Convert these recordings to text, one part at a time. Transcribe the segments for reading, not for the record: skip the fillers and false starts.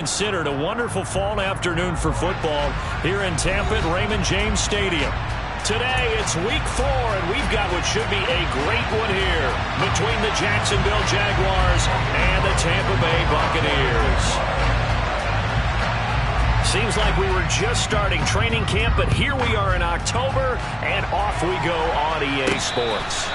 Considered a wonderful fall afternoon for football here in Tampa at Raymond James Stadium. Today, it's week 4, and we've got what should be a great one here between the Jacksonville Jaguars and the Tampa Bay Buccaneers. Seems like we were just starting training camp, but here we are in October, and off we go on EA Sports.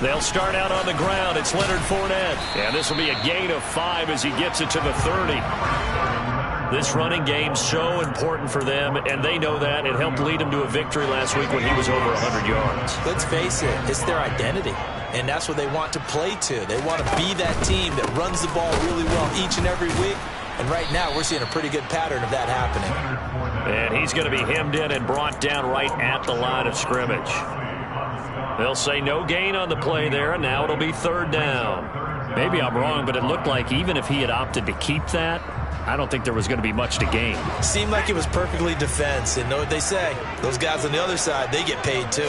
They'll start out on the ground. It's Leonard Fournette. And this will be a gain of 5 as he gets it to the 30. This running game so important for them, and they know that. It helped lead him to a victory last week when he was over 100 yards. Let's face it, it's their identity. And that's what they want to play to. They want to be that team that runs the ball really well each and every week. And right now, we're seeing a pretty good pattern of that happening. And he's going to be hemmed in and brought down right at the line of scrimmage. They'll say no gain on the play there, and now it'll be 3rd down. Maybe I'm wrong, but it looked like even if he had opted to keep that, I don't think there was going to be much to gain. Seemed like it was perfectly defense, and know what they say. Those guys on the other side, they get paid too.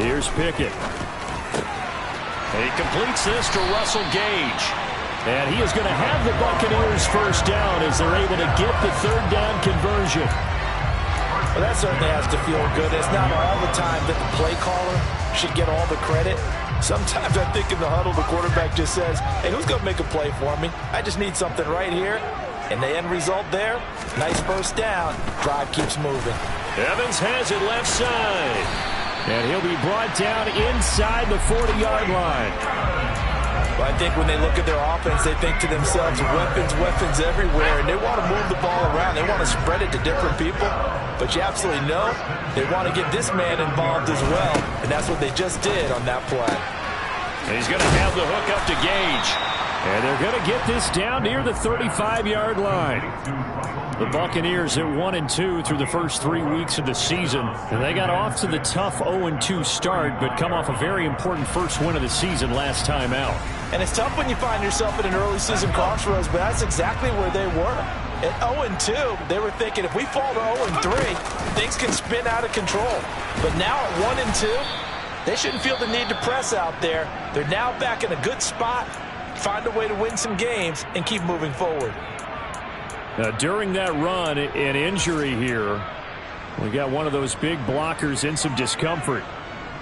Here's Pickett. He completes this to Russell Gage. And he is going to have the Buccaneers first down as they're able to get the 3rd down conversion. Well, that certainly has to feel good. It's not all the time that the play caller should get all the credit. Sometimes I think in the huddle, the quarterback just says, hey, who's going to make a play for me? I just need something right here. And the end result there, nice first down. Drive keeps moving. Evans has it left side. And he'll be brought down inside the 40-yard line. Well, I think when they look at their offense, they think to themselves, weapons everywhere, and they want to move the ball around. They want to spread it to different people, but you absolutely know they want to get this man involved as well, and that's what they just did on that play. And he's going to have the hook up to Gage, and they're going to get this down near the 35-yard line. The Buccaneers at 1-2 through the first 3 weeks of the season. And they got off to the tough 0-2 start, but come off a very important first win of the season last time out. And it's tough when you find yourself at an early season crossroads, but that's exactly where they were. At 0-2, they were thinking if we fall to 0-3, things can spin out of control. But now at 1-2, they shouldn't feel the need to press out there. They're now back in a good spot, find a way to win some games, and keep moving forward. During that run, an injury here. We got one of those big blockers in some discomfort.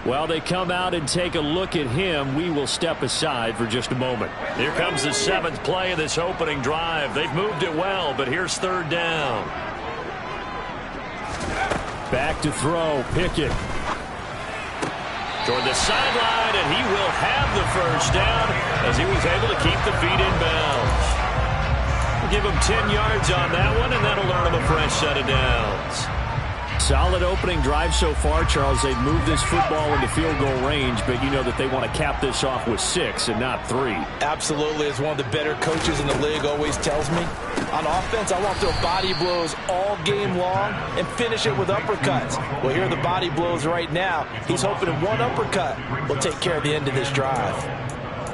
While they come out and take a look at him, we will step aside for just a moment. Here comes the 7th play of this opening drive. They've moved it well, but here's 3rd down. Back to throw, Pickett. Toward the sideline, and he will have the first down as he was able to keep the feet in bounds. Give him 10 yards on that one, and that'll earn him a fresh set of downs. Solid opening drive so far, Charles. They've moved this football into field goal range, but you know that they want to cap this off with 6 and not 3. Absolutely, as one of the better coaches in the league always tells me. On offense, I want to throw body blows all game long and finish it with uppercuts. Well, here are the body blows right now. He's hoping that one uppercut will take care of the end of this drive.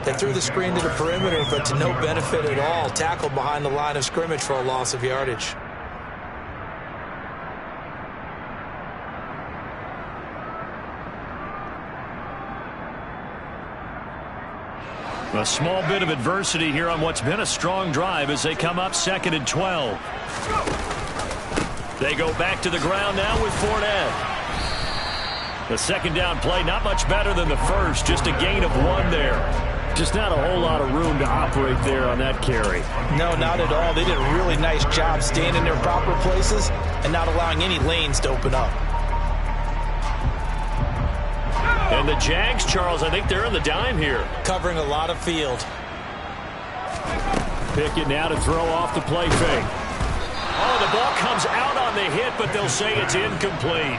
They threw the screen to the perimeter, but to no benefit at all. Tackled behind the line of scrimmage for a loss of yardage. A small bit of adversity here on what's been a strong drive as they come up 2nd and 12. They go back to the ground now with Fournette. The 2nd down play, not much better than the first, just a gain of 1 there. Just not a whole lot of room to operate there on that carry. No, not at all. They did a really nice job staying in their proper places and not allowing any lanes to open up. And the Jags, Charles, I think they're in the dime here. Covering a lot of field. Pickett now to throw off the play fake. Oh, the ball comes out on the hit, but they'll say it's incomplete.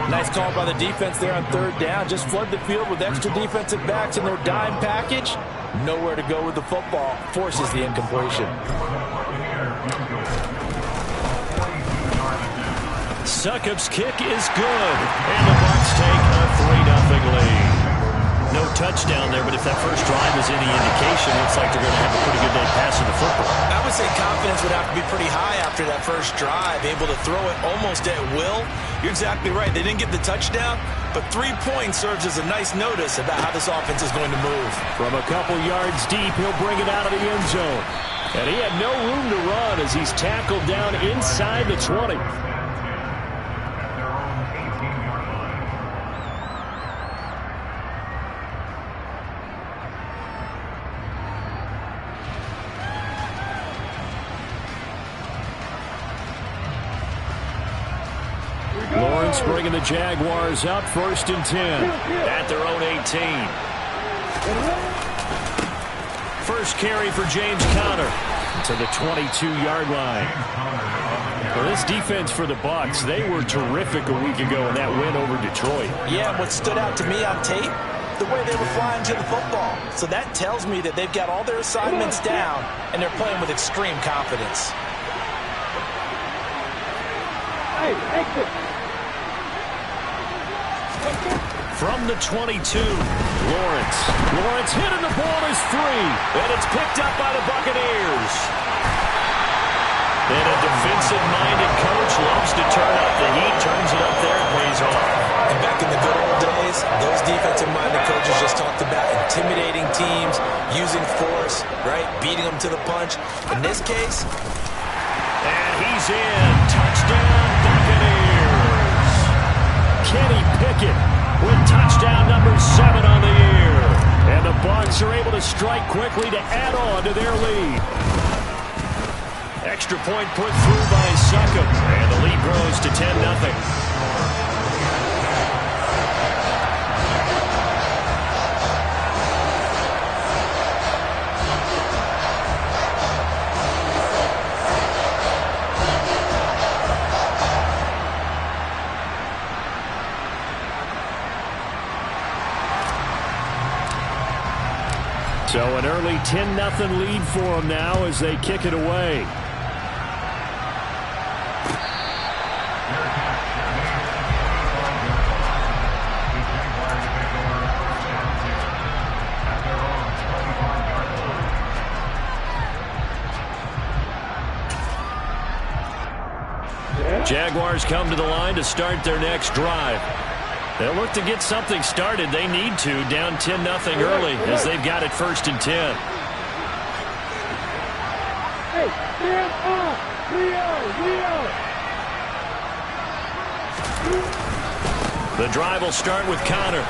Nice call by the defense there on 3rd down. Just flood the field with extra defensive backs in their dime package, Nowhere to go with the football. Forces the incompletion. Succop's kick is good. And the Bucs take a 3-0 lead. No touchdown there, but if that first drive is any indication, it looks like they're going to have a pretty good day passing the football. I would say confidence would have to be pretty high after that first drive, able to throw it almost at will. You're exactly right. They didn't get the touchdown, but 3 points serves as a nice notice about how this offense is going to move. From a couple yards deep, he'll bring it out of the end zone. And he had no room to run as he's tackled down inside the 20. Lawrence bringing the Jaguars up 1st and 10 at their own 18. First carry for James Conner to the 22-yard line. Well, this defense for the Bucs, they were terrific a week ago in that win over Detroit. Yeah, what stood out to me on tape, the way they were flying to the football. So that tells me that they've got all their assignments down, and they're playing with extreme confidence. From the 22, Lawrence. Lawrence hit and the ball is free. And it's picked up by the Buccaneers. And a defensive-minded coach loves to turn up the heat, turns it up there, and pays off. And back in the good old days, those defensive-minded coaches just talked about intimidating teams, using force, right, beating them to the punch. In this case, and he's in. Touchdown, Buccaneers. Kenny Pickett with touchdown number 7 on the year. And the Bucs are able to strike quickly to add on to their lead. Extra point put through by Succop. And the lead grows to 10-0. So an early 10-0 lead for them now as they kick it away. Jaguars come to the line to start their next drive. They'll look to get something started. They need to, down 10-0 early as they've got it 1st and 10. The drive will start with Conner.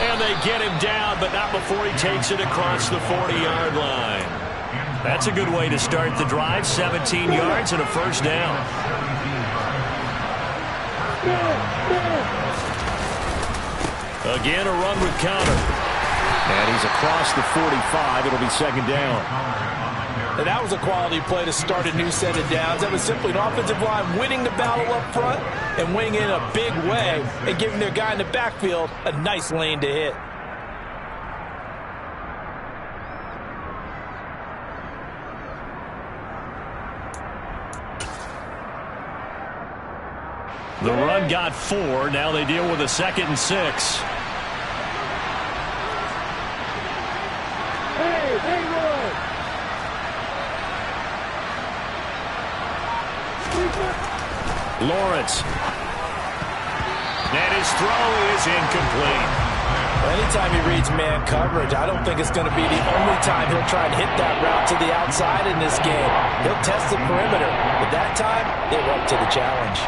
And they get him down, but not before he takes it across the 40-yard line. That's a good way to start the drive, 17 yards and a 1st down. Again, a run with Conner. And he's across the 45. It'll be 2nd down. And that was a quality play to start a new set of downs. That was simply an offensive line winning the battle up front and winning in a big way and giving their guy in the backfield a nice lane to hit. The run got 4. Now they deal with a 2nd and 6. Lawrence. And his throw is incomplete. Anytime he reads man coverage, I don't think it's going to be the only time he'll try and hit that route to the outside in this game. He'll test the perimeter, but that time, they were up to the challenge.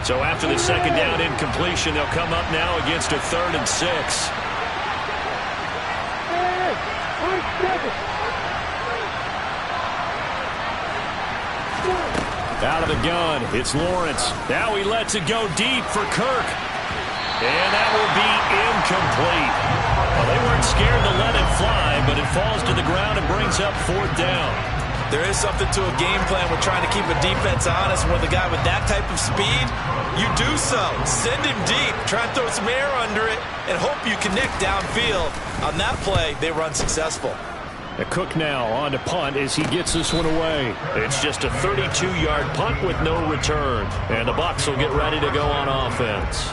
So after the 2nd down incompletion, they'll come up now against a 3rd and 6. Out of the gun, it's Lawrence. Now he lets it go deep for Kirk. And that will be incomplete. Well, they weren't scared to let it fly, but it falls to the ground and brings up 4th down. There is something to a game plan with trying to keep a defense honest. With a guy with that type of speed, you do so. Send him deep. Try and throw some air under it and hope you connect downfield. On that play, they were unsuccessful. Cook now on to punt as he gets this one away. It's just a 32-yard punt with no return. And the Bucs will get ready to go on offense.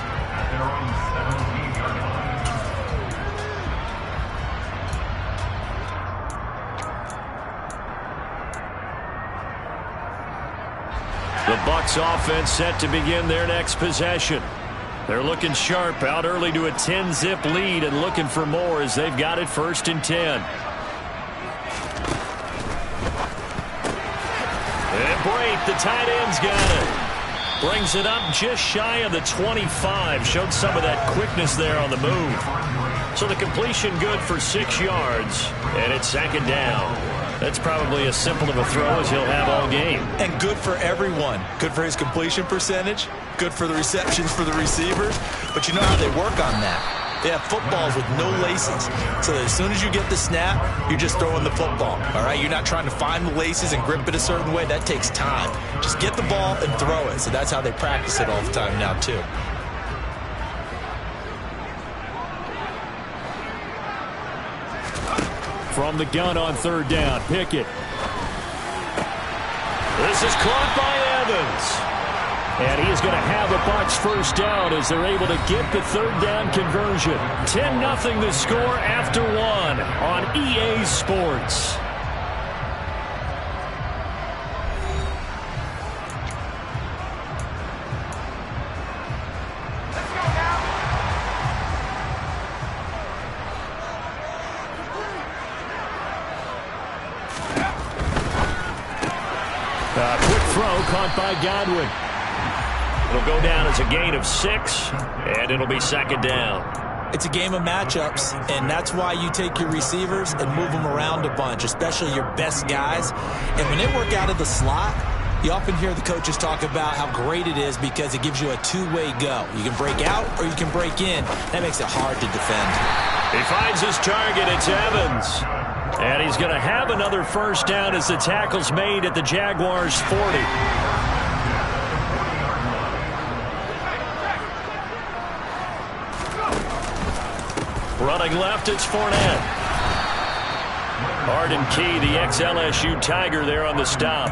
The Bucs offense set to begin their next possession. They're looking sharp, out early to a 10-zip lead and looking for more as they've got it 1st and 10. And Brate, the tight end's got it. Brings it up just shy of the 25. Showed some of that quickness there on the move. So the completion good for 6 yards, and it's 2nd down. That's probably as simple of a throw as he'll have all game. And good for everyone. Good for his completion percentage. Good for the receptions for the receivers. But you know how they work on that. They have footballs with no laces. So that as soon as you get the snap, you're just throwing the football. All right? You're not trying to find the laces and grip it a certain way. That takes time. Just get the ball and throw it. So that's how they practice it all the time now, too. From the gun on 3rd down, Pickett. This is caught by Evans. And he is going to have a Bucs 1st down as they're able to get the 3rd down conversion. 10-0 the score after 1 on EA Sports. Quick throw caught by Godwin. It'll go down as a gain of 6, and it'll be 2nd down. It's a game of matchups, and that's why you take your receivers and move them around a bunch, especially your best guys. And when they work out of the slot, you often hear the coaches talk about how great it is because it gives you a two-way go. You can break out or you can break in. That makes it hard to defend. He finds his target. It's Evans. And he's going to have another 1st down as the tackle's made at the Jaguars' 40. Running left, it's Fournette. Arden Key, the ex-LSU Tiger, there on the stop.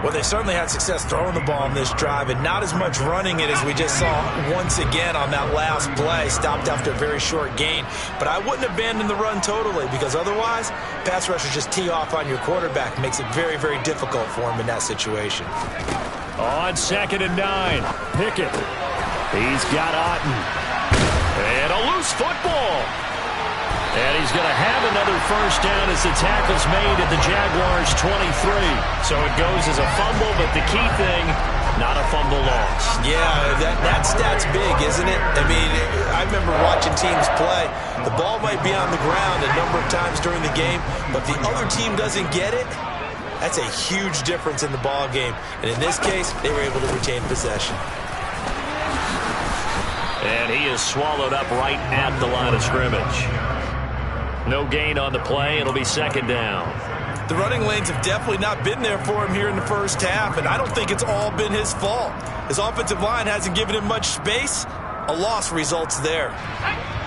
Well, they certainly had success throwing the ball on this drive, and not as much running it as we just saw once again on that last play. Stopped after a very short gain. But I wouldn't abandon the run totally, because otherwise, pass rushers just tee off on your quarterback. Makes it very, very difficult for him in that situation. On 2nd and 9, Pickett. He's got Otten. And a loose football. And he's going to have another 1st down as the tackle's made at the Jaguars' 23. So it goes as a fumble, but the key thing, not a fumble loss. Yeah, that stat's big, isn't it? I mean, I remember watching teams play. The ball might be on the ground a number of times during the game, but if the other team doesn't get it, that's a huge difference in the ball game. And in this case, they were able to retain possession. And he is swallowed up right at the line of scrimmage. No gain on the play. It'll be 2nd down. The running lanes have definitely not been there for him here in the 1st half, and I don't think it's all been his fault. His offensive line hasn't given him much space. A loss results there.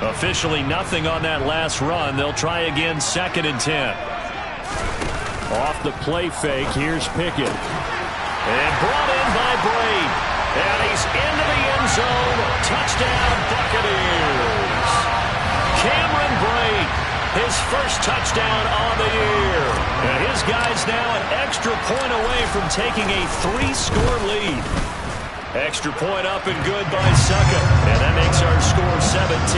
Officially nothing on that last run. They'll try again 2nd and 10. Off the play fake, here's Pickett. And brought in by Brate. And he's into the end zone. Touchdown, Buccaneers. Cameron Brate, his 1st touchdown on the year. And his guys now an extra point away from taking a 3-score lead. Extra point up and good by Succa. And that makes our score 17-0.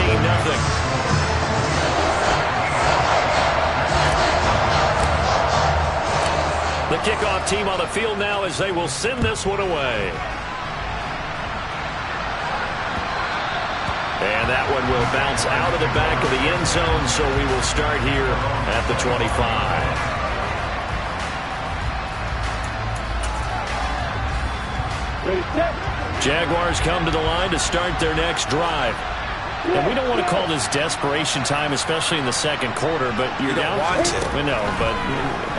The kickoff team on the field now as they will send this one away. And that one will bounce out of the back of the end zone, so we will start here at the 25. Jaguars come to the line to start their next drive. And we don't want to call this desperation time, especially in the second quarter, but you're down. You don't want to. No, but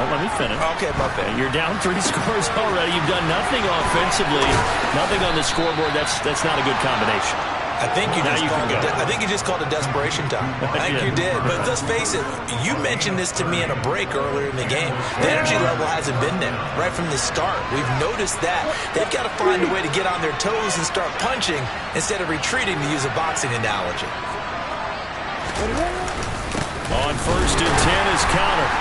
let me finish. Okay, my bad. You're down 3 scores already. You've done nothing offensively, nothing on the scoreboard. That's not a good combination. I think you just called it desperation time. I think you did. But let's face it, you mentioned this to me in a break earlier in the game. The energy level hasn't been there right from the start. We've noticed that. They've got to find a way to get on their toes and start punching instead of retreating, to use a boxing analogy. On 1st and 10 is Connor.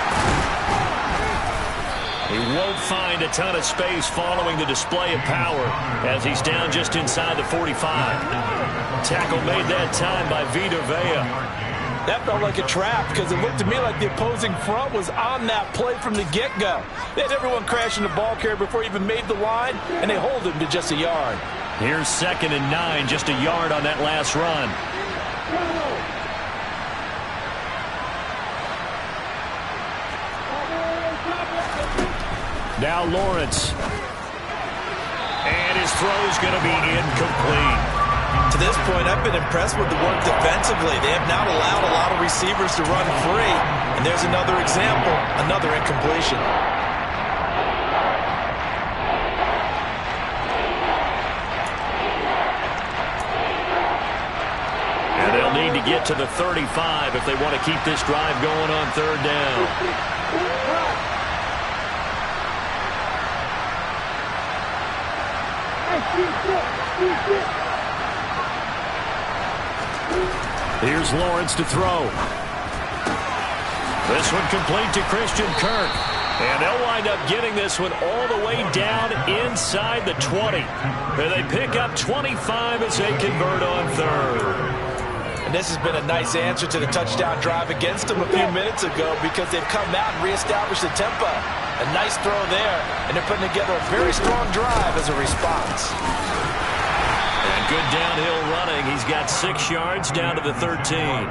He won't find a ton of space following the display of power as he's down just inside the 45. Tackle made that time by Vita Vea. That felt like a trap because it looked to me like the opposing front was on that play from the get-go. They had everyone crashing the ball carrier before he even made the line, and they hold him to just a yard. Here's 2nd and 9, just a yard on that last run. Now Lawrence. And his throw's going to be incomplete. To this point, I've been impressed with the work defensively. They have not allowed a lot of receivers to run free. And there's another example, another incompletion. And they'll need to get to the 35 if they want to keep this drive going on 3rd down. Here's Lawrence to throw. This one complete to Christian Kirk. And they'll wind up getting this one all the way down inside the 20. Where they pick up 25 as they convert on 3rd. And this has been a nice answer to the touchdown drive against them a few minutes ago because they've come out and reestablished the tempo. A nice throw there, and they're putting together a very strong drive as a response. And good downhill running. He's got 6 yards down to the 13.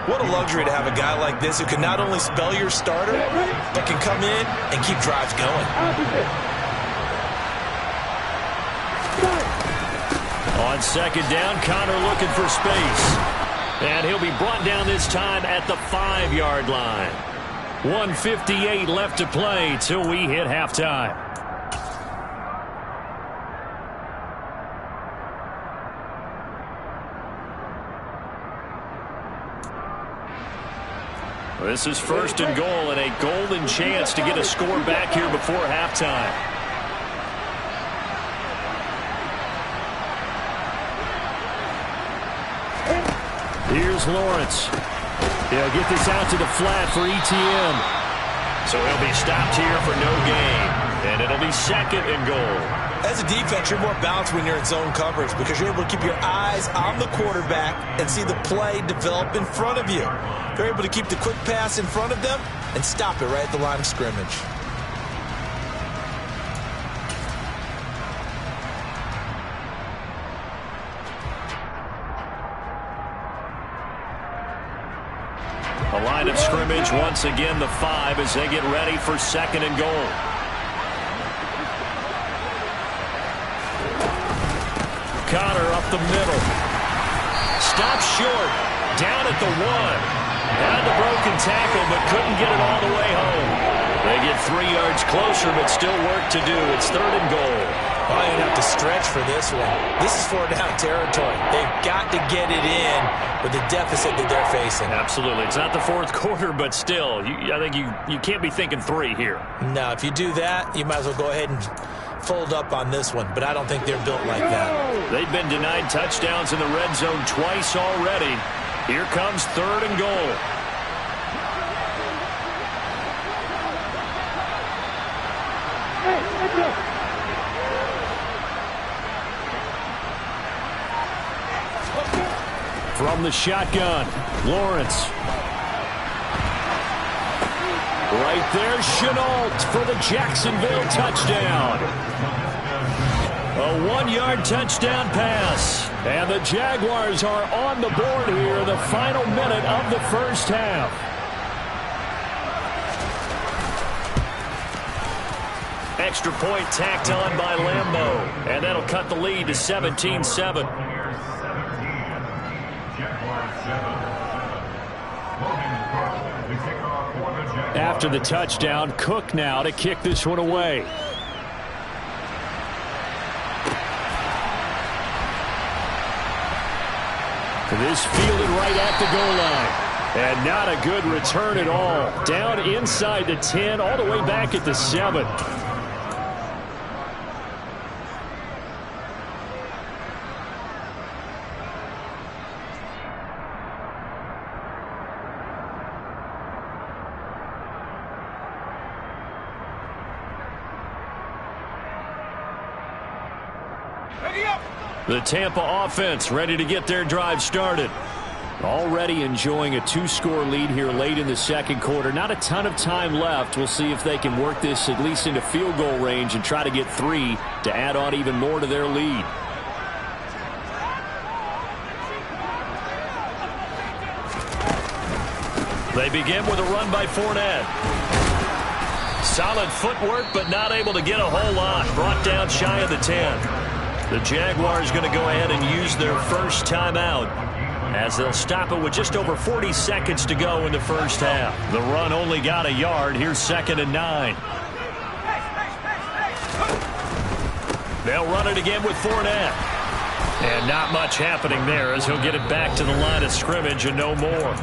What a luxury to have a guy like this who can not only spell your starter, but can come in and keep drives going. On 2nd down, Connor looking for space. And he'll be brought down this time at the 5-yard line. 1:58 left to play till we hit halftime. This is 1st and goal and a golden chance to get a score back here before halftime. Here's Lawrence. He'll get this out to the flat for ETN. So he'll be stopped here for no gain. And it'll be 2nd and goal. As a defense, you're more balanced when you're in zone coverage because you're able to keep your eyes on the quarterback and see the play develop in front of you. They're able to keep the quick pass in front of them and stop it right at the line of scrimmage. The line of scrimmage once again the 5 as they get ready for 2nd and goal. Connor up the middle. Stopped short. Down at the 1. Had the broken tackle but couldn't get it all the way home. They get 3 yards closer but still work to do. It's 3rd and goal. Oh, you're going to have to stretch for this one. This is 4-down territory. They've got to get it in with the deficit that they're facing. Absolutely. It's not the 4th quarter, but still, I think you can't be thinking 3 here. No, if you do that, you might as well go ahead and fold up on this one, but I don't think they're built like that. They've been denied touchdowns in the red zone twice already. Here comes 3rd and goal. From the shotgun, Lawrence. Right there, Chenault for the Jacksonville touchdown. A 1-yard touchdown pass. And the Jaguars are on the board here in the final minute of the first half. Extra point tacked on by Lambeau. And that'll cut the lead to 17-7. after the touchdown. Cook now to kick this one away. This fielded right at the goal line. And not a good return at all. Down inside the 10, all the way back at the 7. The Tampa offense ready to get their drive started. Already enjoying a 2-score lead here late in the second quarter. Not a ton of time left. We'll see if they can work this at least into field goal range and try to get 3 to add on even more to their lead. They begin with a run by Fournette. Solid footwork, but not able to get a whole lot. Brought down shy of the 10. The Jaguars going to go ahead and use their first timeout as they'll stop it with just over 40 seconds to go in the first half. The run only got a yard. Here's 2nd and 9. They'll run it again with Fournette. And not much happening there as he'll get it back to the line of scrimmage and no more.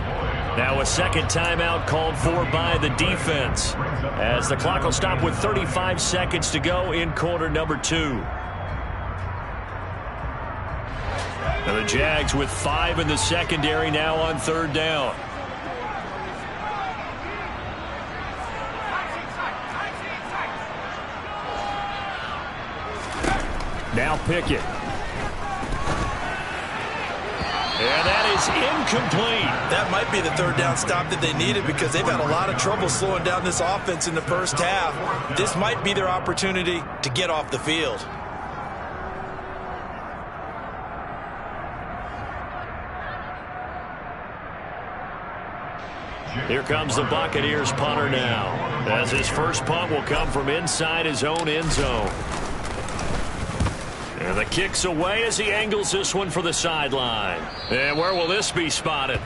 Now a second timeout called for by the defense as the clock will stop with 35 seconds to go in quarter number 2. Now the Jags with 5 in the secondary now on 3rd down. Now Pickett. And that is incomplete. That might be the 3rd down stop that they needed because they've had a lot of trouble slowing down this offense in the first half. This might be their opportunity to get off the field. Here comes the Buccaneers punter now, as his first punt will come from inside his own end zone. And the kick's away as he angles this one for the sideline. And where will this be spotted?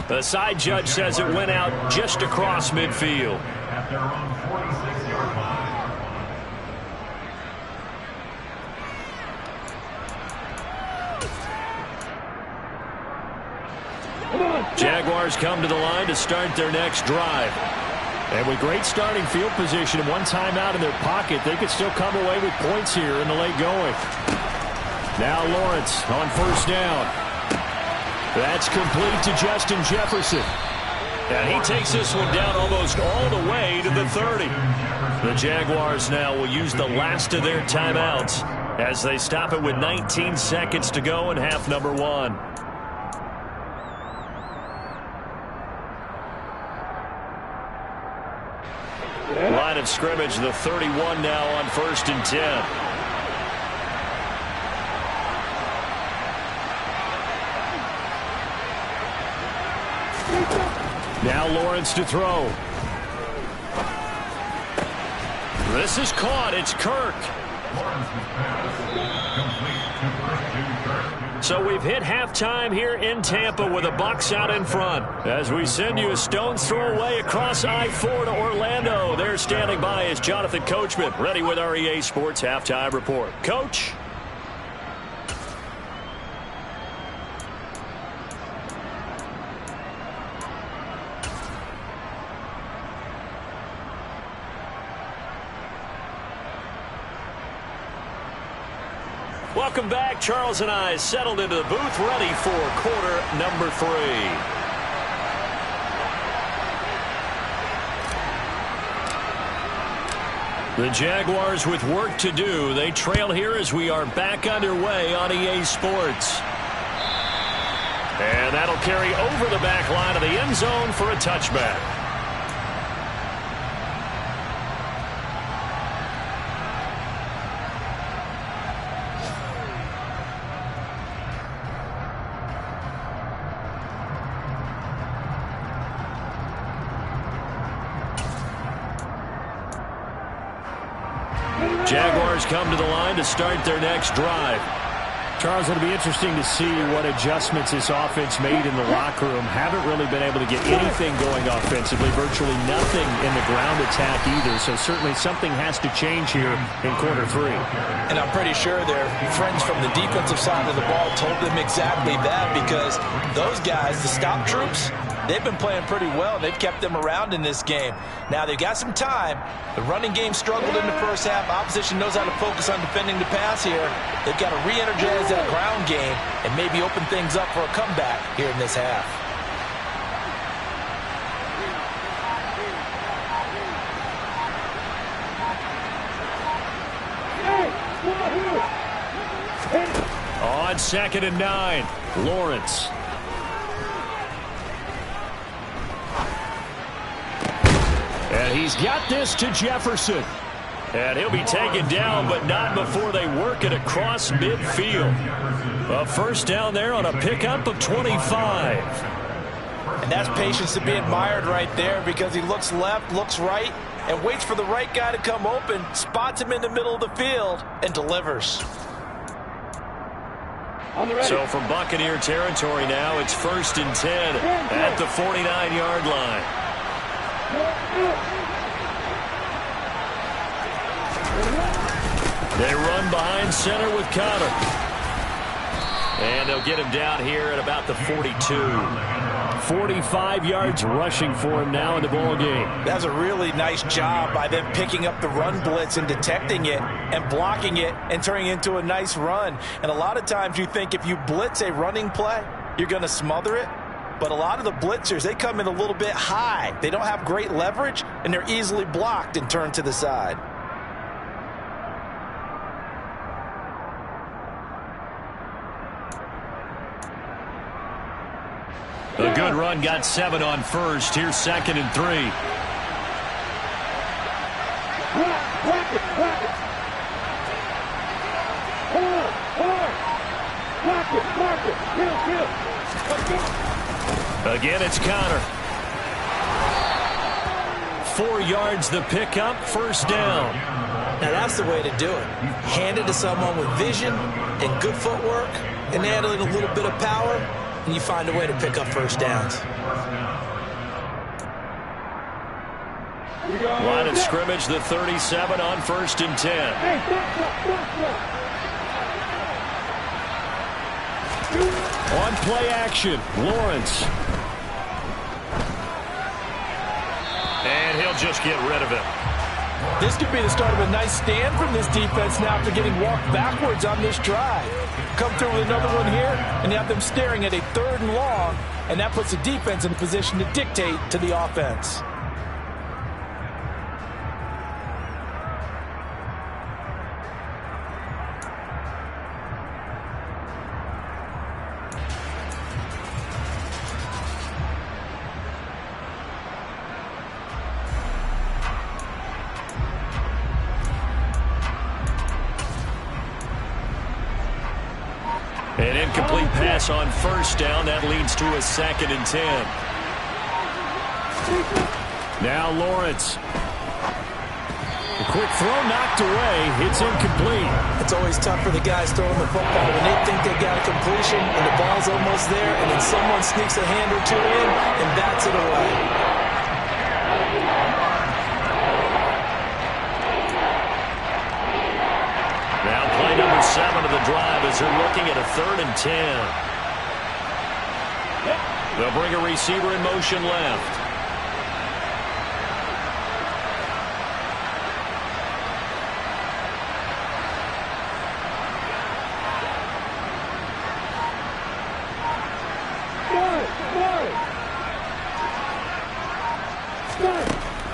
The side judge says it went out just across midfield. At their own 46-yard line. Jaguars come to the line to start their next drive. And with great starting field position and one timeout in their pocket, they could still come away with points here in the late going. Now Lawrence on 1st down. That's complete to Justin Jefferson. And he takes this one down almost all the way to the 30. The Jaguars now will use the last of their timeouts as they stop it with 19 seconds to go in half number 1. Line of scrimmage, the 31 now on 1st and 10. Now Lawrence to throw. This is caught. It's Kirk. So we've hit halftime here in Tampa with the Bucs out in front. As we send you a stone's throw away across I-4 to Orlando. There standing by is Jonathan Coachman, ready with our EA Sports Halftime Report. Coach? Welcome back. Charles and I settled into the booth, ready for quarter number 3. The Jaguars with work to do. They trail here as we are back underway on EA Sports. And that'll carry over the back line of the end zone for a touchback. Jaguars come to the line to start their next drive. Charles, it'll be interesting to see what adjustments this offense made in the locker room. Haven't really been able to get anything going offensively, virtually nothing in the ground attack either. So certainly something has to change here in quarter 3. And I'm pretty sure their friends from the defensive side of the ball told them exactly that, because those guys, the stop troops, they've been playing pretty well, and they've kept them around in this game. Now, they've got some time. The running game struggled in the first half. Opposition knows how to focus on defending the pass here. They've got to re-energize that ground game and maybe open things up for a comeback here in this half. On 2nd and 9, Lawrence. And he's got this to Jefferson. And he'll be taken down, but not before they work it across midfield. A first down there on a pickup of 25. And that's patience to be admired right there, because he looks left, looks right, and waits for the right guy to come open, spots him in the middle of the field, and delivers. So from Buccaneer territory now, it's 1st and 10 at the 49-yard line. They run behind center with Connor. And they'll get him down here at about the 42. 45 yards rushing for him now in the ball game. That's a really nice job by them picking up the run blitz and detecting it and blocking it and turning it into a nice run. And a lot of times you think if you blitz a running play, you're going to smother it. But a lot of the blitzers, they come in a little bit high. They don't have great leverage, and they're easily blocked and turned to the side. A good run, got 7 on first. Here's 2nd and 3. Again, it's Connor. 4 yards the pickup, first down. Now that's the way to do it. Hand it to someone with vision and good footwork, and add a little bit of power, and you find a way to pick up first downs. Line of scrimmage, the 37 on 1st and 10. On play action, Lawrence. And he'll just get rid of it. This could be the start of a nice stand from this defense now after getting walked backwards on this drive. Come through with another one here, and you have them staring at a 3rd and long, and that puts the defense in a position to dictate to the offense. An incomplete pass on first down. That leads to a 2nd and 10. Now Lawrence. A quick throw knocked away. It's incomplete. It's always tough for the guys throwing the football when they think they got a completion and the ball's almost there, and then someone sneaks a hand or two in and bats it away. Number 7 of the drive as they're looking at a 3rd and 10. They'll bring a receiver in motion left.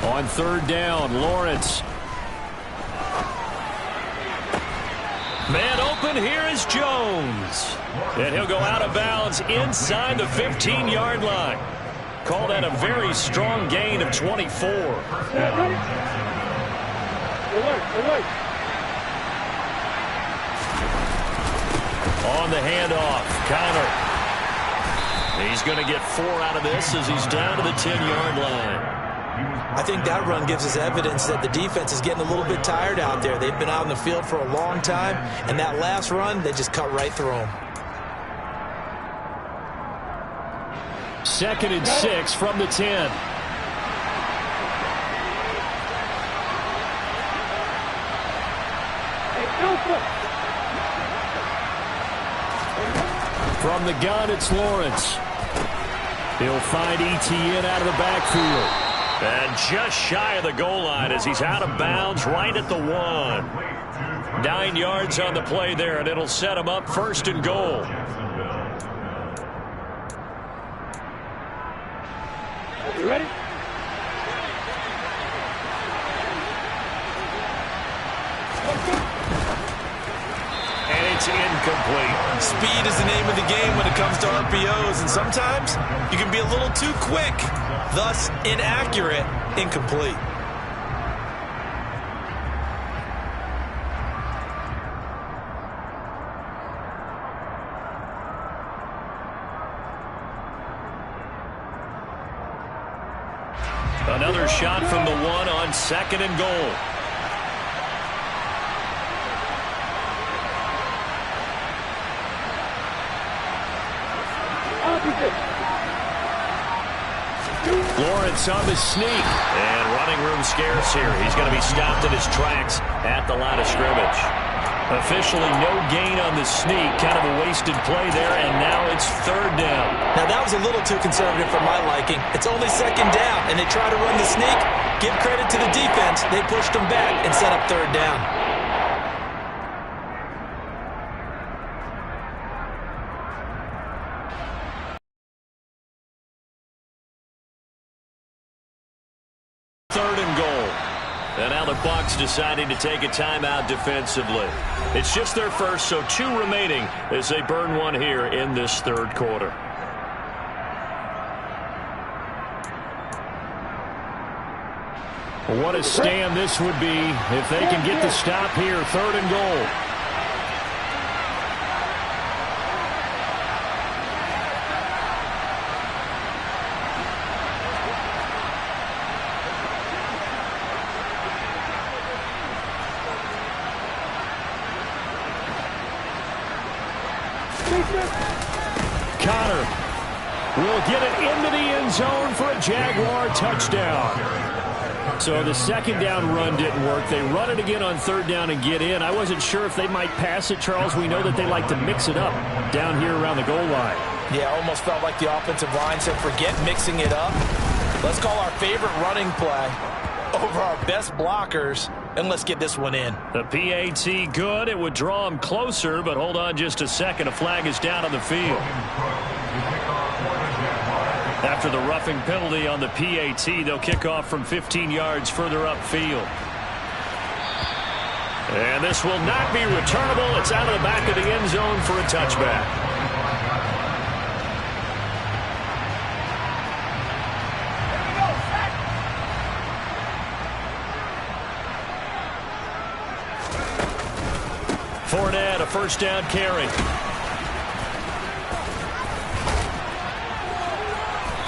On 3rd down, Lawrence. Man open, here is Jones. And he'll go out of bounds inside the 15-yard line. Call that a very strong gain of 24. On the handoff, Connor. He's going to get 4 out of this as he's down to the 10-yard line. I think that run gives us evidence that the defense is getting a little bit tired out there. They've been out in the field for a long time, and that last run, they just cut right through them. 2nd and 6 from the 10. From the gun, it's Lawrence. He'll find Etienne out of the backfield. And just shy of the goal line as he's out of bounds right at the 1. 9 yards on the play there, and it'll set him up 1st and goal. You ready? And it's incomplete. Speed is the name of the game when it comes to RPOs, and sometimes you can be a little too quick, thus inaccurate, incomplete. Another shot from the 1 on 2nd and goal. Lawrence on the sneak. And running room scarce here. He's going to be stopped in his tracks at the line of scrimmage. Officially no gain on the sneak. Kind of a wasted play there, and now it's 3rd down. Now, that was a little too conservative for my liking. It's only 2nd down, and they try to run the sneak. Give credit to the defense. They pushed them back and set up 3rd down. And now the Bucs deciding to take a timeout defensively. It's just their first, so 2 remaining as they burn one here in this 3rd quarter. What a stand this would be if they can get the stop here. 3rd and goal. Connor will get it into the end zone for a Jaguar touchdown. So the 2nd down run didn't work. They run it again on 3rd down and get in. I wasn't sure if they might pass it, Charles. We know that they like to mix it up down here around the goal line. Yeah, almost felt like the offensive line said, forget mixing it up. Let's call our favorite running play over our best blockers, and let's get this one in. The PAT good. It would draw him closer, but hold on just a second. A flag is down on the field. After the roughing penalty on the PAT, they'll kick off from 15 yards further upfield. And this will not be returnable. It's out of the back of the end zone for a touchback. Fournette, a 1st down carry.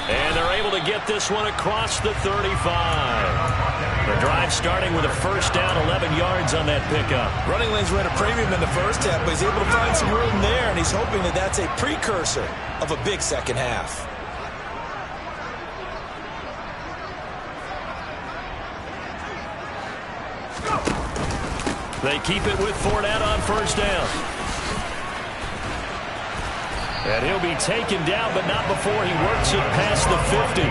And they're able to get this one across the 35. The drive starting with a 1st down, 11 yards on that pickup. Running lanes were at a premium in the first half, but he's able to find some room there, and he's hoping that that's a precursor of a big second half. They keep it with Fournette on 1st down. And he'll be taken down, but not before he works it past the 50.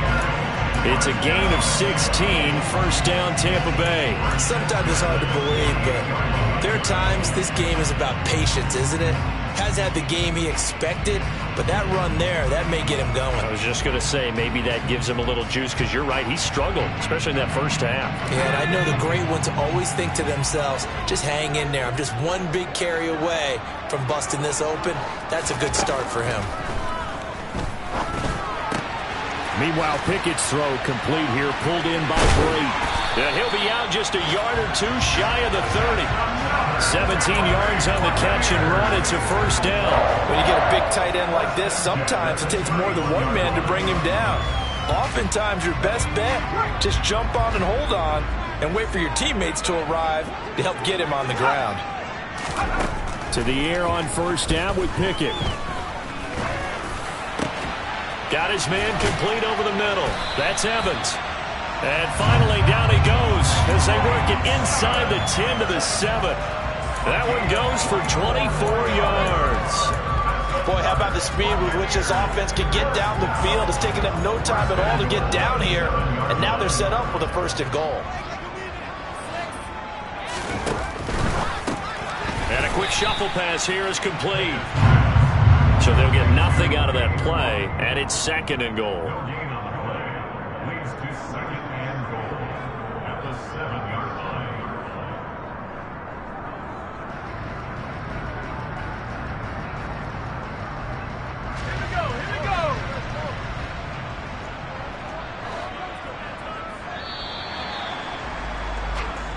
It's a gain of 16, 1st down Tampa Bay. Sometimes it's hard to believe, but there are times this game is about patience, isn't it? Has had the game he expected, but that run there, that may get him going. I was just going to say, maybe that gives him a little juice, because you're right, he struggled, especially in that 1st half. Yeah, and I know the great ones always think to themselves, just hang in there. I'm just one big carry away from busting this open. That's a good start for him. Meanwhile, Pickett's throw complete here, pulled in by Brate. And he'll be out just a yard or 2 shy of the 30. 17 yards on the catch and run. It's a 1st down. When you get a big tight end like this, sometimes it takes more than one man to bring him down. Oftentimes, your best bet, just jump on and hold on and wait for your teammates to arrive to help get him on the ground. To the air on first down with Pickett. Got his man complete over the middle. That's Evans. And finally, down he goes as they work it inside the 10 to the 7. That one goes for 24 yards. Boy, how about the speed with which this offense can get down the field? It's taken them no time at all to get down here, and now they're set up with a 1st and goal. And a quick shuffle pass here is complete. So they'll get nothing out of that play, and it's 2nd and goal. Gain on the play leads to 2nd and goal at the 7-yard line.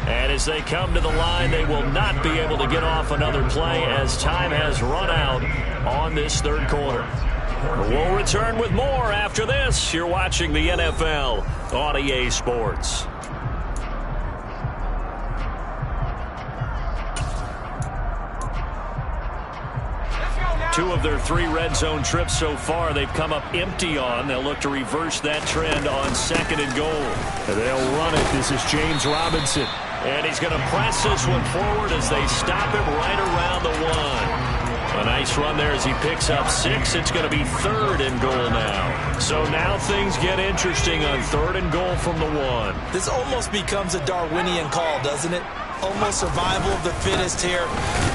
And as they come to the line, they will not be able to get off another play as time has run out on this 3rd quarter. We'll return with more after this. You're watching the NFL on EA Sports. Two of their 3 red zone trips so far, they've come up empty on. They'll look to reverse that trend on 2nd and goal. They'll run it. This is James Robinson. And he's going to press this one forward as they stop him right around the 1. A nice run there as he picks up 6. It's going to be 3rd and goal now. So now things get interesting on 3rd and goal from the 1. This almost becomes a Darwinian call, doesn't it? Almost survival of the fittest here.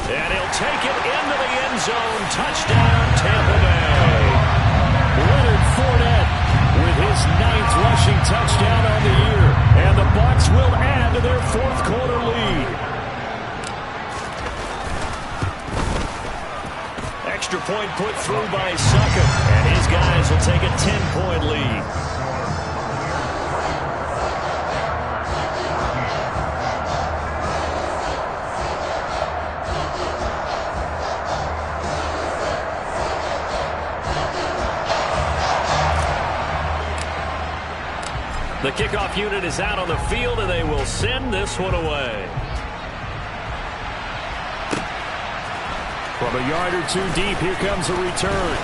And he'll take it into the end zone. Touchdown, Tampa Bay. Leonard Fournette with his 9th rushing touchdown on the year. And the Bucs will add to their 4th quarter lead. Extra point put through by Suckup. And his guys will take a 10-point lead. The kickoff unit is out on the field, and they will send this one away. From a yard or 2 deep, here comes a return.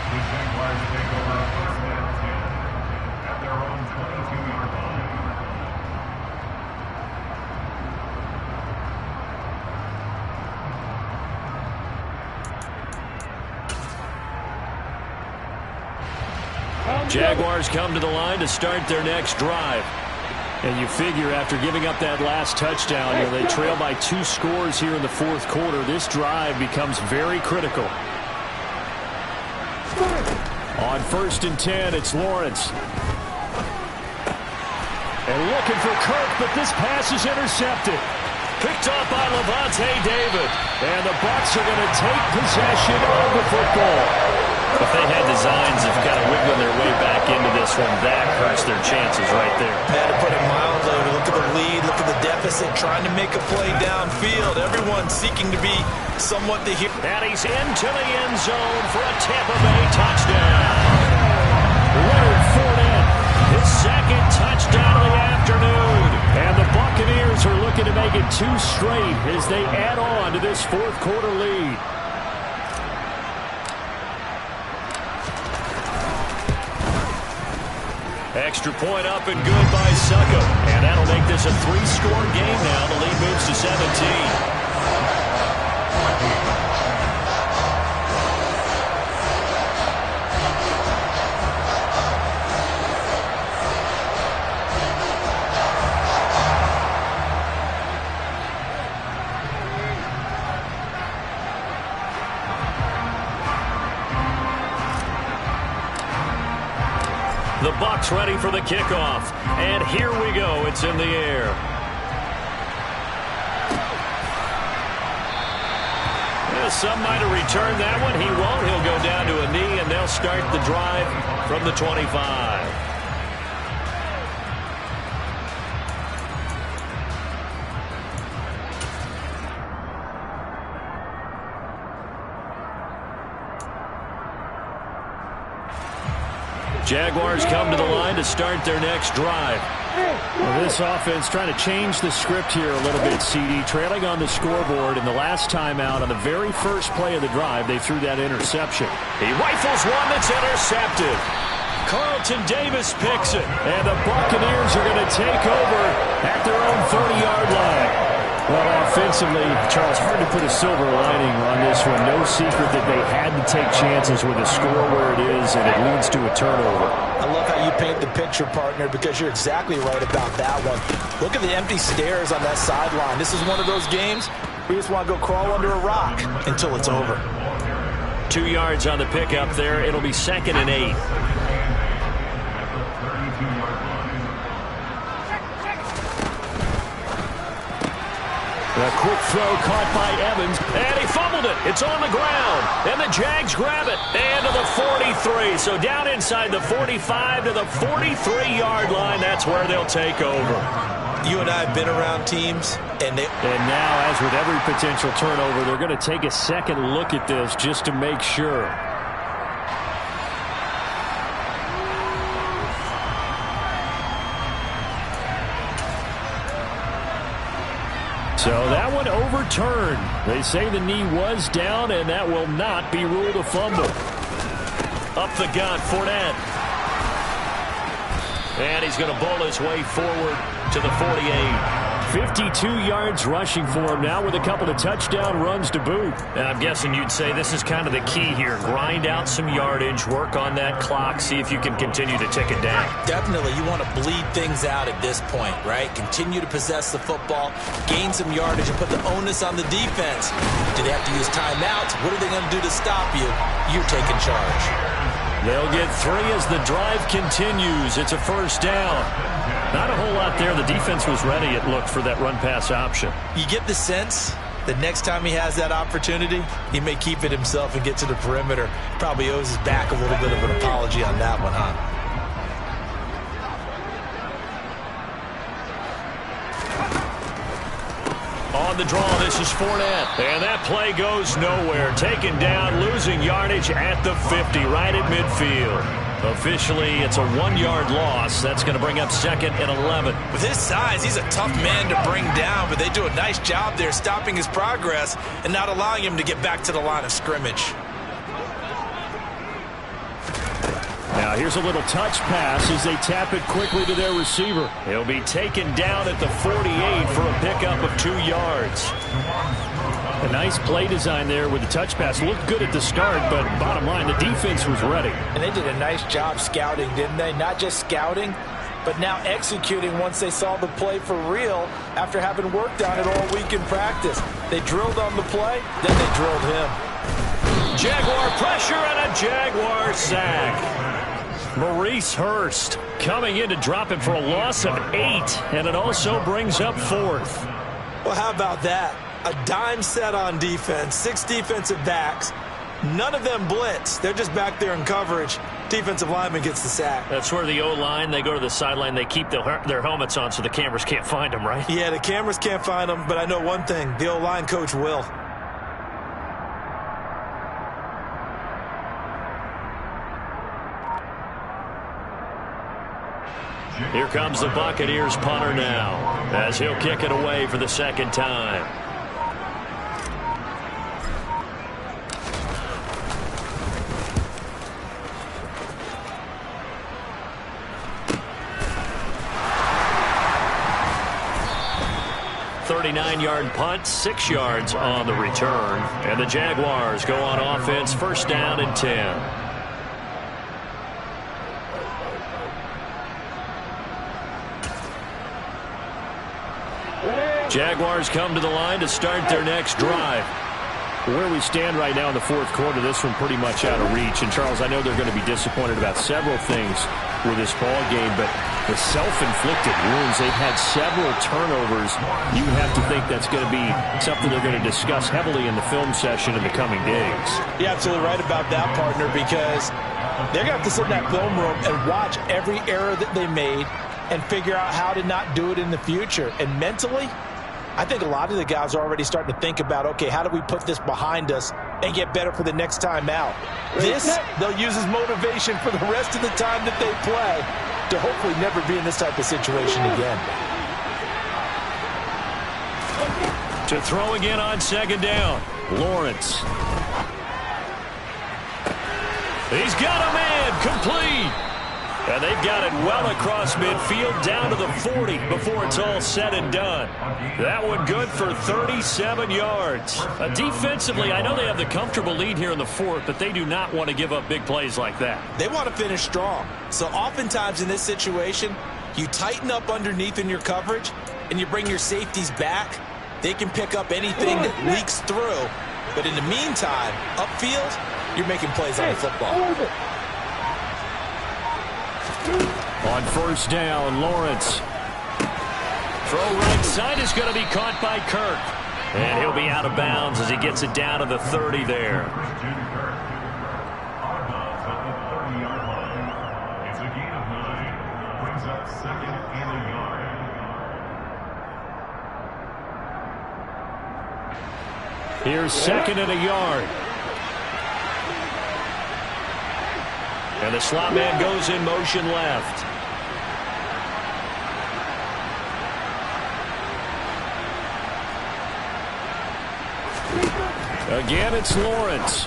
The Jaguars take over 1st and 10 at their own 22-yard line. Jaguars come to the line to start their next drive. And you figure after giving up that last touchdown, they trail by 2 scores here in the 4th quarter. This drive becomes very critical. On 1st and 10, it's Lawrence. And looking for Kirk, but this pass is intercepted. Picked up by Levante David. And the Bucs are going to take possession of the football. If they had designs of kind of wiggling their way back into this one, that hurts their chances right there. Had to put it mildly. Look at the lead, look at the deficit, trying to make a play downfield. Everyone seeking to be somewhat the hero. And he's into the end zone for a Tampa Bay touchdown. Leonard Fournette, his 2nd touchdown of the afternoon. And the Buccaneers are looking to make it 2 straight as they add on to this 4th quarter lead. Extra point up and good by Suckup. And that'll make this a 3-score game now. The lead moves to 17. The Bucs ready for the kickoff. And here we go. It's in the air. Yeah, some might have returned that one. He won't. He'll go down to a knee, and they'll start the drive from the 25. Jaguars come to the line to start their next drive. Well, this offense trying to change the script here a little bit, CD. Trailing on the scoreboard, in the last time out on the very first play of the drive, they threw that interception. He rifles one that's intercepted. Carlton Davis picks it. And the Buccaneers are going to take over at their own 30-yard line. Well, offensively, Charles, hard to put a silver lining on this one. No secret that they had to take chances with a score where it is, and it leads to a turnover. I love how you paint the picture, partner, because you're exactly right about that one. Look at the empty stairs on that sideline. This is one of those games where you just want to go crawl under a rock until it's over. 2 yards on the pickup there. It'll be 2nd and 8. A quick throw caught by Evans. And he fumbled it. It's on the ground. And the Jags grab it. And to the 43. So down inside the 45 to the 43-yard line. That's where they'll take over. You and I have been around teams, and now, as with every potential turnover, they're going to take a second look at this just to make sure. So that one overturned. They say the knee was down, and that will not be ruled a fumble. Up the gun, Fournette. And he's going to bowl his way forward to the 48. 52 yards rushing for him now with a couple of touchdown runs to boot. And I'm guessing you'd say this is kind of the key here. Grind out some yardage, work on that clock, see if you can continue to tick it down. Definitely, you want to bleed things out at this point, right? Continue to possess the football, gain some yardage, and put the onus on the defense. Do they have to use timeouts? What are they going to do to stop you? You're taking charge. They'll get 3 as the drive continues. It's a first down. Not a whole lot there. The defense was ready, it looked, for that run-pass option. You get the sense that next time he has that opportunity, he may keep it himself and get to the perimeter. Probably owes his back a little bit of an apology on that one, huh? On the draw, this is Fournette. And that play goes nowhere. Taken down, losing yardage at the 50, right at midfield. Officially, it's a 1-yard loss. That's going to bring up 2nd and 11. With his size, he's a tough man to bring down, but they do a nice job there stopping his progress and not allowing him to get back to the line of scrimmage. Now here's a little touch pass as they tap it quickly to their receiver. He'll be taken down at the 48 for a pickup of 2 yards. A nice play design there with the touch pass. Looked good at the start, but bottom line, the defense was ready. And they did a nice job scouting, didn't they? Not just scouting, but now executing once they saw the play for real after having worked on it all week in practice. They drilled on the play, then they drilled him. Jaguar pressure and a Jaguar sack. Maurice Hurst coming in to drop it for a loss of 8, and it also brings up 4th. Well, how about that? A dime set on defense, 6 defensive backs. None of them blitz. They're just back there in coverage. Defensive lineman gets the sack. That's where the O-line, they go to the sideline, they keep their helmets on so the cameras can't find them, right? Yeah, the cameras can't find them, but I know one thing. The O-line coach will. Here comes the Buccaneers punter now, as he'll kick it away for the 2nd time. Yard punt, 6 yards on the return. And the Jaguars go on offense, 1st down and 10. Jaguars come to the line to start their next drive. Where we stand right now in the 4th quarter, this one pretty much out of reach. And, Charles, I know they're going to be disappointed about several things with this ball game, but the self-inflicted wounds, they've had several turnovers. You have to think that's going to be something they're going to discuss heavily in the film session in the coming days. You're absolutely right about that, partner, because they're going to have to sit in that film room and watch every error that they made and figure out how to not do it in the future. And mentally, I think a lot of the guys are already starting to think about, okay, how do we put this behind us and get better for the next time out. This, they'll use as motivation for the rest of the time that they play to hopefully never be in this type of situation again. To throw again on second down, Lawrence. He's got a man, complete. And they've got it well across midfield down to the 40 before it's all said and done. That one good for 37 yards. Defensively, I know they have the comfortable lead here in the fourth, but they do not want to give up big plays like that. They want to finish strong. So oftentimes in this situation, you tighten up underneath in your coverage, and you bring your safeties back. They can pick up anything that leaks through. But in the meantime, upfield, you're making plays on the football. On first down, Lawrence. Throw right side is going to be caught by Kirk. And he'll be out of bounds as he gets it down to the 30 there. It's a gain of 9. Brings up 2nd and a yard. Here's 2nd and a yard. And the slot man goes in motion left. Again, it's Lawrence.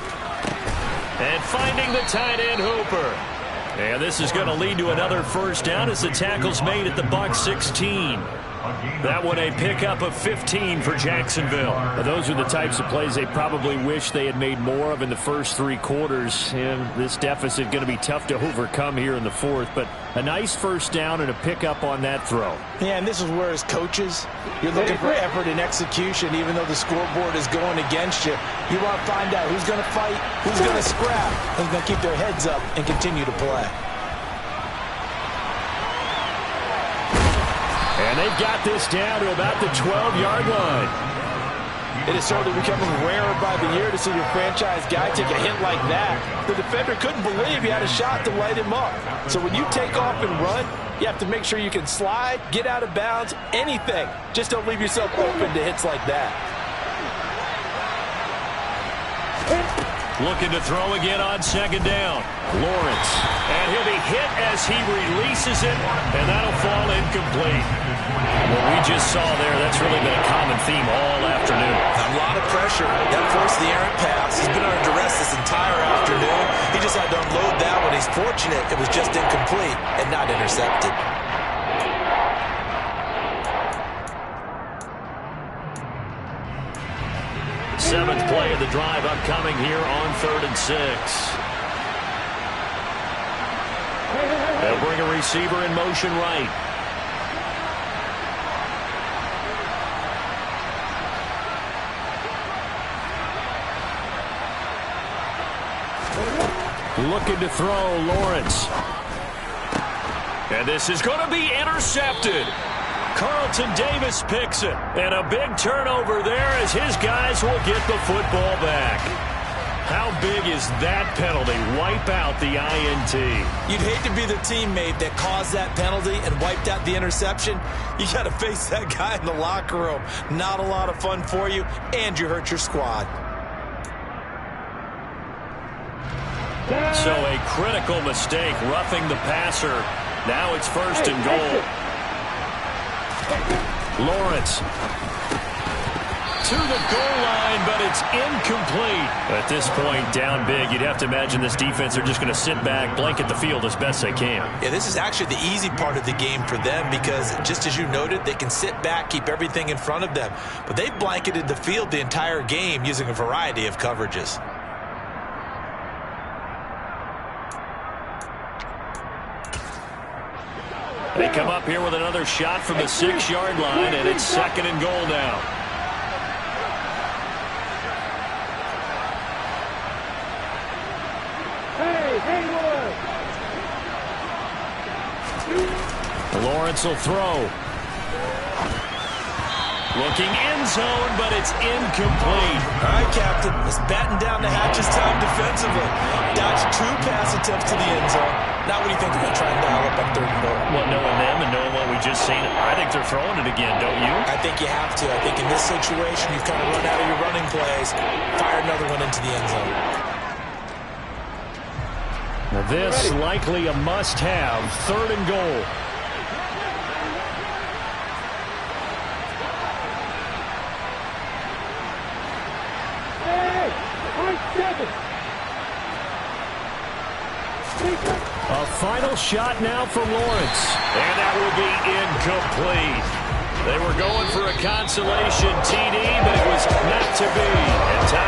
And finding the tight end, Hooper. And this is going to lead to another first down as the tackle's made at the Bucs 16. That one a pickup of 15 for Jacksonville. Well, those are the types of plays they probably wish they had made more of in the first 3 quarters. And this deficit going to be tough to overcome here in the fourth. But a nice first down and a pickup on that throw. Yeah, and this is where as coaches, you're looking for effort and execution. Even though the scoreboard is going against you, you want to find out who's going to fight, who's going to scrap, who's going to keep their heads up and continue to play. And they've got this down to about the 12-yard line. It is certainly becoming rarer by the year to see your franchise guy take a hit like that. The defender couldn't believe he had a shot to light him up. So when you take off and run, you have to make sure you can slide, get out of bounds, anything. Just don't leave yourself open to hits like that. Looking to throw again on second down. Lawrence. And he'll be hit as he releases it, and that'll fall incomplete. What we just saw there, that's really been a common theme all afternoon. A lot of pressure. That forced the errant pass. He's been under duress this entire afternoon. He just had to unload that one. He's fortunate it was just incomplete and not intercepted. Seventh play of the drive upcoming here on 3rd and 6. They'll bring a receiver in motion right. Looking to throw, Lawrence. And this is going to be intercepted. Carlton Davis picks it. And a big turnover there as his guys will get the football back. How big is that penalty? Wipe out the INT. You'd hate to be the teammate that caused that penalty and wiped out the interception. You got to face that guy in the locker room. Not a lot of fun for you, and you hurt your squad. So a critical mistake, roughing the passer. Now it's 1st and goal. Lawrence to the goal line, but it's incomplete. At this point, down big, you'd have to imagine this defense are just going to sit back, blanket the field as best they can. Yeah, this is actually the easy part of the game for them because, just as you noted, they can sit back, keep everything in front of them. But they've blanketed the field the entire game using a variety of coverages. They come up here with another shot from the 6-yard line, and it's 2nd and goal now. Lawrence will throw. Looking end zone, but it's incomplete. All right, Captain. Let's batten down the hatches time defensively. Dodge 2 pass attempts to the end zone. Now what do you think they're going to try and dial up on 3rd and goal? Well, knowing them and knowing what we just saying, I think they're throwing it again, don't you? I think you have to. I think in this situation, you've kind of run out of your running plays. Fire another one into the end zone. Now this likely a must-have, 3rd and goal. A final shot now from Lawrence. And that will be incomplete. They were going for a consolation TD, but it was not to be. And time